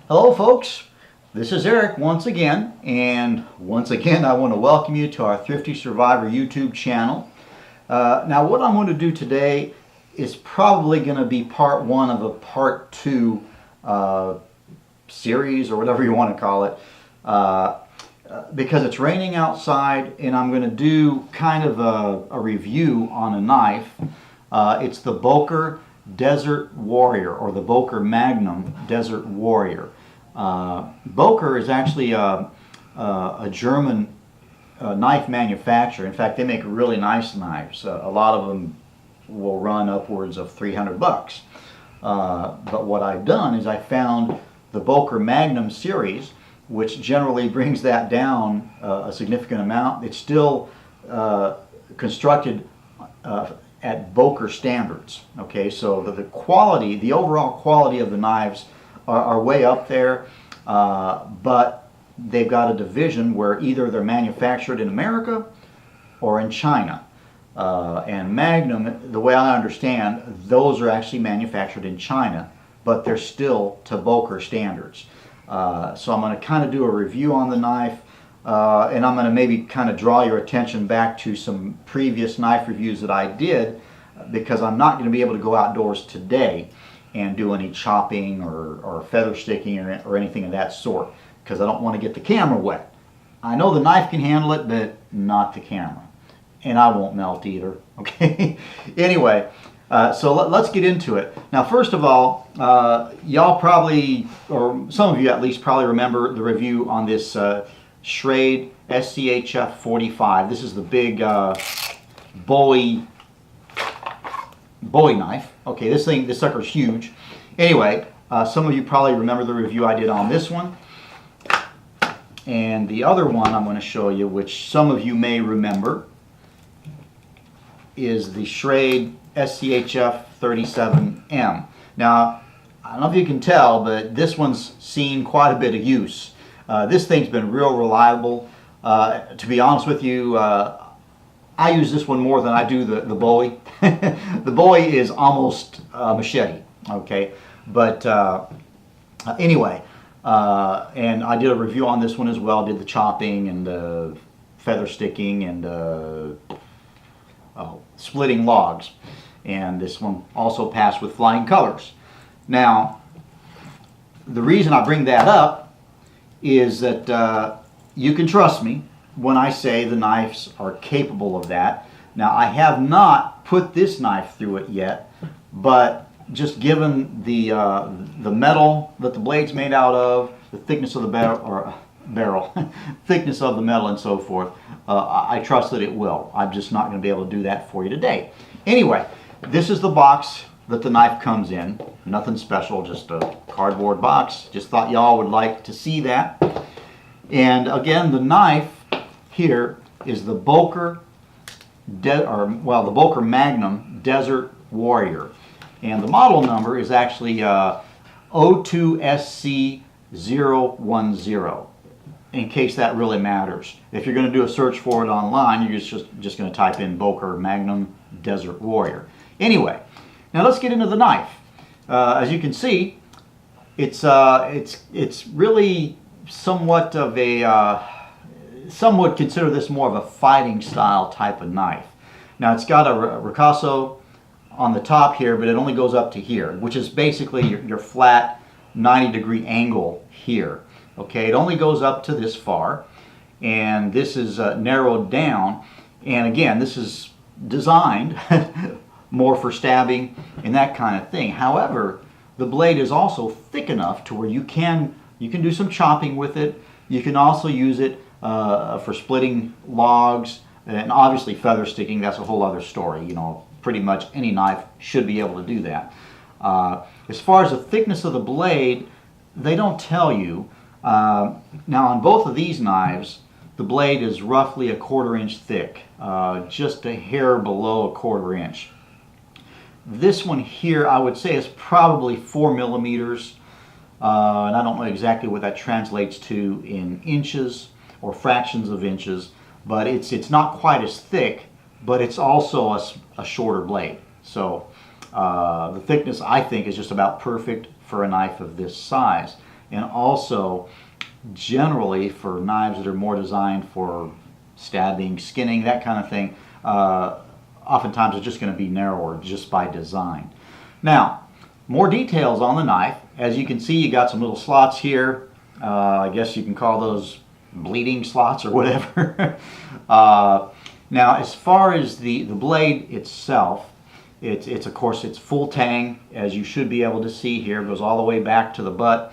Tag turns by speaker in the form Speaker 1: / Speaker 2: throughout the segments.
Speaker 1: Hello folks, this is Eric once again, and once again I want to welcome you to our Thrifty Survivor YouTube channel. Now what I'm going to do today is probably going to be part one of a part two series, or whatever you want to call it, because it's raining outside and I'm going to do kind of a review on a knife. It's the Boker Desert Warrior, or the Boker Magnum Desert Warrior. Boker is actually a German knife manufacturer. In fact, they make really nice knives. A lot of them will run upwards of $300. But what I've done is I found the Boker Magnum series, which generally brings that down a significant amount. It's still constructed at Boker standards. Okay, so the quality, the overall quality of the knives are way up there, but they've got a division where either they're manufactured in America or in China. And Magnum, the way I understand, those are actually manufactured in China, but they're still to Boker standards. So I'm going to kind of do a review on the knife, and I'm going to maybe kind of draw your attention back to some previous knife reviews that I did, because I'm not going to be able to go outdoors today and do any chopping or feather sticking or anything of that sort, because I don't want to get the camera wet. I know the knife can handle it, but not the camera. And I won't melt either, okay? Anyway, so let's get into it. Now, first of all, y'all probably, or some of you at least, probably remember the review on this Schrade SCHF 45. This is the big Bowie knife. Okay, this sucker's huge. Anyway, some of you probably remember the review I did on this one. And the other one I'm going to show you, which some of you may remember, is the Schrade SCHF 37M. Now, I don't know if you can tell, but this one's seen quite a bit of use. This thing's been real reliable. To be honest with you, I use this one more than I do the Bowie. The Bowie is almost a machete, okay? But anyway, and I did a review on this one as well. Did the chopping and feather sticking and splitting logs. And this one also passed with flying colors. Now, the reason I bring that up is that you can trust me when I say the knives are capable of that. Now, I have not put this knife through it yet, but just given the metal that the blade's made out of, the thickness of the barrel, thickness of the metal and so forth, I trust that it will. I'm just not going to be able to do that for you today. Anyway, this is the box that the knife comes in. Nothing special, just a cardboard box. Just thought y'all would like to see that. And again, the knife here is the Boker the Boker Magnum Desert Warrior, and the model number is actually 02SC010. In case that really matters. If you're going to do a search for it online, you're just going to type in Boker Magnum Desert Warrior. Anyway, now let's get into the knife. As you can see, it's really somewhat of a some would consider this more of a fighting style type of knife. Now, it's got a ricasso on the top here, but it only goes up to here, which is basically your flat 90-degree angle here. Okay, it only goes up to this far, and this is narrowed down. And again, this is designed more for stabbing and that kind of thing. However, the blade is also thick enough to where you can do some chopping with it. You can also use it for splitting logs, and obviously feather sticking. That's a whole other story. You know, pretty much any knife should be able to do that. As far as the thickness of the blade, they don't tell you. Now, on both of these knives, the blade is roughly 1/4 inch thick, just a hair below 1/4 inch. This one here, I would say, is probably 4 millimeters, and I don't know exactly what that translates to in inches or fractions of inches, but it's not quite as thick, but it's also a shorter blade. So the thickness, I think, is just about perfect for a knife of this size. and also generally for knives that are more designed for stabbing, skinning, that kind of thing, oftentimes it's just going to be narrower just by design. Now, more details on the knife. As you can see, you got some little slots here. I guess you can call those bleeding slots or whatever. Now, as far as the blade itself, it's of course it's full tang, as you should be able to see here. It goes all the way back to the butt.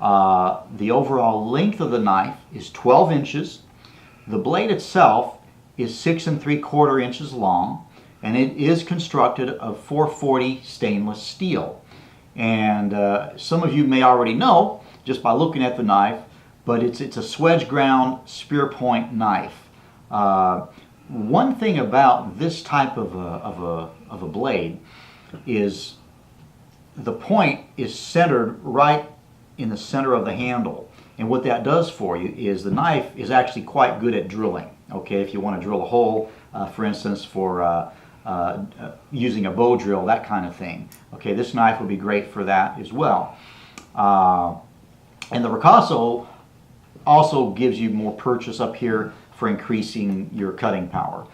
Speaker 1: The overall length of the knife is 12 inches. The blade itself is 6 3/4 inches long, and it is constructed of 440 stainless steel. And some of you may already know just by looking at the knife, but it's a swedge ground spear point knife. One thing about this type of a blade is the point is centered right in the center of the handle, and what that does for you is the knife is actually quite good at drilling. Okay, if you want to drill a hole, for instance, for using a bow drill, that kind of thing. Okay, this knife would be great for that as well. And the ricasso also gives you more purchase up here for increasing your cutting power.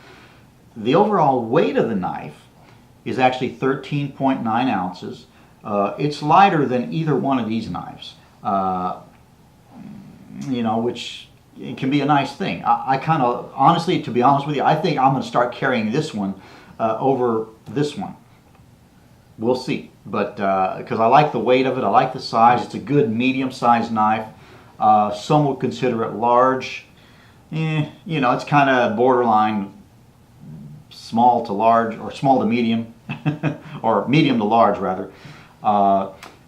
Speaker 1: The overall weight of the knife is actually 13.9 ounces. It's lighter than either one of these knives, you know, which it can be a nice thing. I kind of, honestly, to be honest with you, I think I'm going to start carrying this one over this one. We'll see, but because I like the weight of it, I like the size. It's a good medium-sized knife. Some would consider it large. You know, it's kind of borderline small to large, or small to medium, or medium to large rather.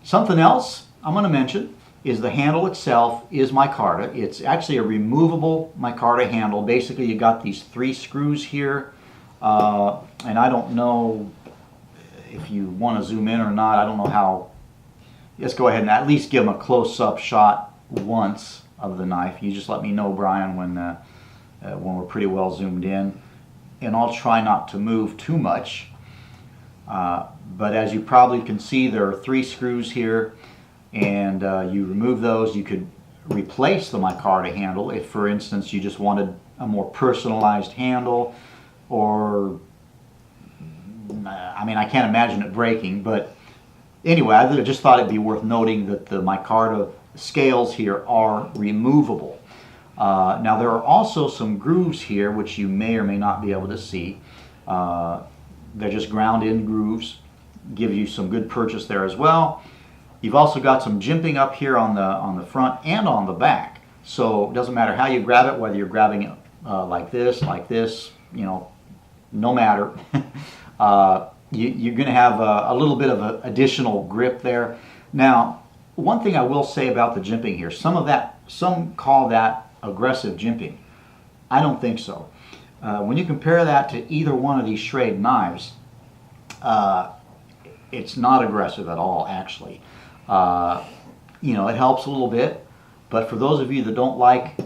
Speaker 1: Something else I'm going to mention is the handle itself is Micarta. It's actually a removable Micarta handle. Basically, you got these 3 screws here, and I don't know if you want to zoom in or not. I don't know how. Let's go ahead and at least give them a close-up shot once of the knife. You just let me know, Brian, when we're pretty well zoomed in, and I'll try not to move too much. But as you probably can see, there are 3 screws here, and you remove those. You could replace the Micarta handle if, for instance, you just wanted a more personalized handle, or I mean, I can't imagine it breaking, but anyway, I just thought it'd be worth noting that the Micarta scales here are removable. Now, there are also some grooves here which you may or may not be able to see. They're just ground-in grooves, give you some good purchase there as well. You've also got some jimping up here on the front and on the back, so it doesn't matter how you grab it, whether you're grabbing it like this, you know, no matter. You're going to have a little bit of an additional grip there. Now, one thing I will say about the jimping here, some call that aggressive jimping. I don't think so. When you compare that to either one of these Schrade knives, it's not aggressive at all, actually. You know, it helps a little bit, but for those of you that don't like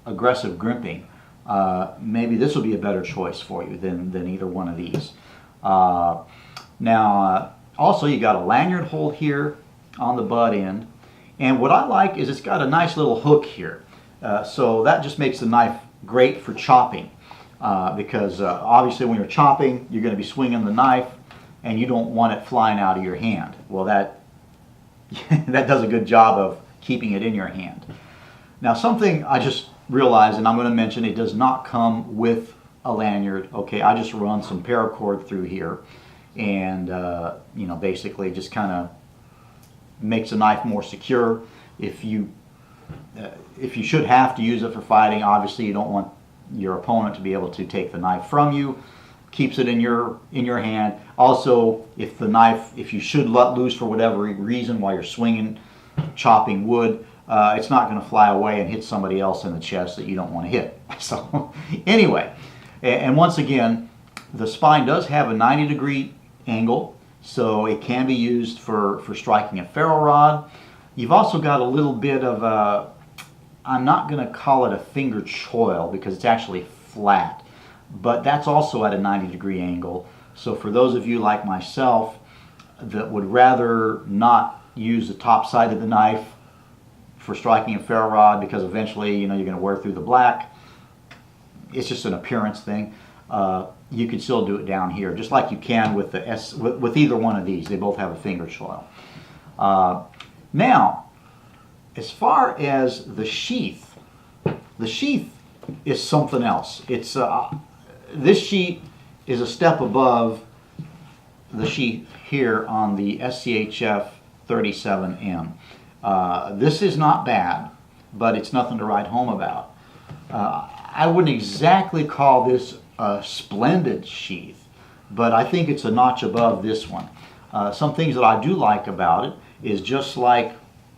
Speaker 1: aggressive gripping, maybe this will be a better choice for you than either one of these. Now, also you got a lanyard hole here on the butt end, and what I like is it's got a nice little hook here, so that just makes the knife great for chopping, because obviously when you're chopping, you're going to be swinging the knife, and you don't want it flying out of your hand. Well, that that does a good job of keeping it in your hand. Now, something I just realized, and I'm going to mention, it does not come with a lanyard. Okay, I just run some paracord through here, and you know, basically just kind of makes the knife more secure. If you should have to use it for fighting, obviously you don't want your opponent to be able to take the knife from you. Keeps it in your hand. Also, if you should let loose for whatever reason while you're swinging, chopping wood, it's not going to fly away and hit somebody else in the chest that you don't want to hit. So anyway, and once again, the spine does have a 90-degree angle, so it can be used for striking a ferro rod. You've also got a little bit of a, I'm not going to call it a finger choil because it's actually flat, but that's also at a 90-degree angle. So for those of you like myself that would rather not use the top side of the knife for striking a ferro rod, because eventually, you know, you're going to wear through the black. It's just an appearance thing. You can still do it down here, just like you can with the with either one of these. They both have a finger choil. Now, as far as the sheath is something else. It's this sheath is a step above the sheath here on the SCHF 37M. This is not bad, but it's nothing to write home about. I wouldn't exactly call this a splendid sheath, but I think it's a notch above this one. Some things that I do like about it is, just like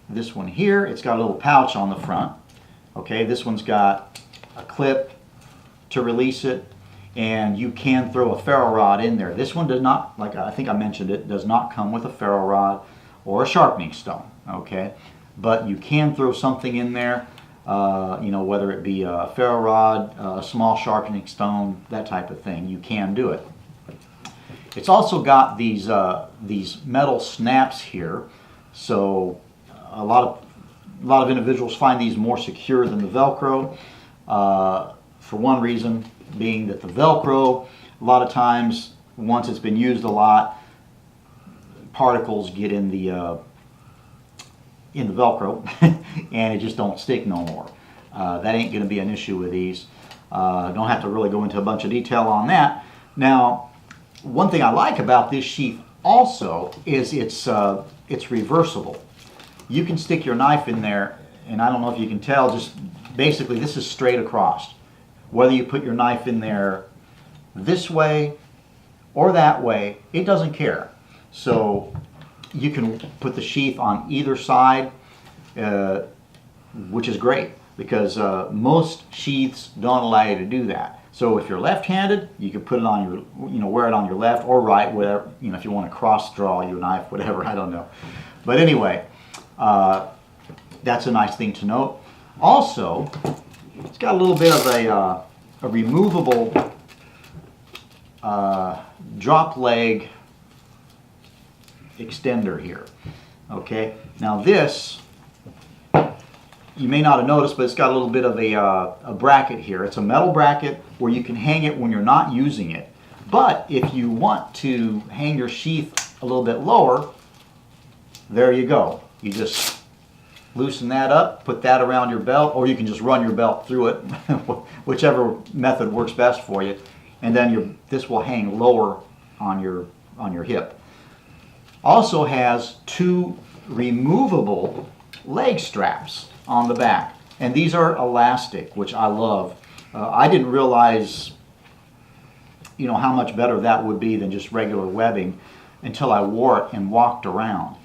Speaker 1: this one here, it's got a little pouch on the front. Okay, this one's got a clip to release it, and you can throw a ferro rod in there. This one does not, like I think I mentioned, it does not come with a ferro rod or a sharpening stone. Okay, but you can throw something in there, you know, whether it be a ferro rod, a small sharpening stone, that type of thing. You can do it. It's also got these metal snaps here, so a lot of individuals find these more secure than the Velcro. For one reason being that the Velcro, a lot of times, once it's been used a lot, particles get in the Velcro and it just don't stick no more. That ain't going to be an issue with these. Don't have to really go into a bunch of detail on that. Now, one thing I like about this sheath also is it's reversible. You can stick your knife in there, and I don't know if you can tell, just basically this is straight across. Whether you put your knife in there this way or that way, it doesn't care. So you can put the sheath on either side, which is great, because most sheaths don't allow you to do that. So if you're left-handed, you can put it on your, you know, wear it on your left or right, whatever, you know, if you want to cross draw your knife, whatever, I don't know. But anyway, that's a nice thing to note. Also, it's got a little bit of a removable drop leg extender here. Okay, now this, you may not have noticed, but it's got a little bit of a bracket here. It's a metal bracket where you can hang it when you're not using it. But if you want to hang your sheath a little bit lower, there you go. You just loosen that up, put that around your belt, or you can just run your belt through it, whichever method works best for you. And then this will hang lower on your hip. Also has two removable leg straps on the back, and these are elastic, which I love. I didn't realize, you know, how much better that would be than just regular webbing until I wore it and walked around.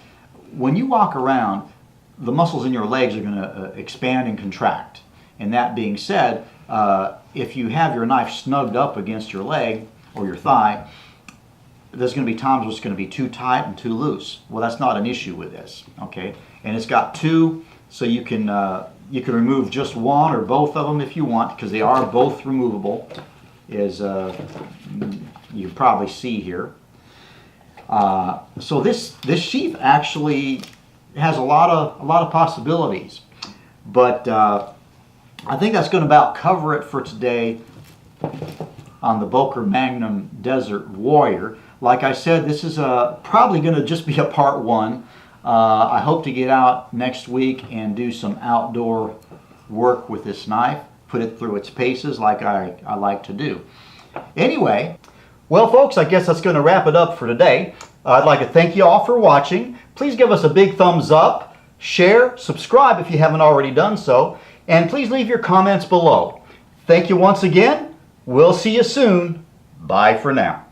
Speaker 1: When you walk around, the muscles in your legs are going to expand and contract. And that being said, if you have your knife snugged up against your leg or your thigh, there's going to be times where it's going to be too tight and too loose. Well, that's not an issue with this, okay? And it's got two, so you can remove just one or both of them if you want, because they are both removable, as you probably see here. So this sheath actually has a lot of possibilities, but I think that's going to about cover it for today on the Boker Desert Warrior. Like I said, this is probably going to just be a part one. I hope to get out next week and do some outdoor work with this knife, put it through its paces like I like to do. Anyway, well folks, I guess that's going to wrap it up for today. I'd like to thank you all for watching. Please give us a big thumbs up, share, subscribe if you haven't already done so, and please leave your comments below. Thank you once again. We'll see you soon. Bye for now.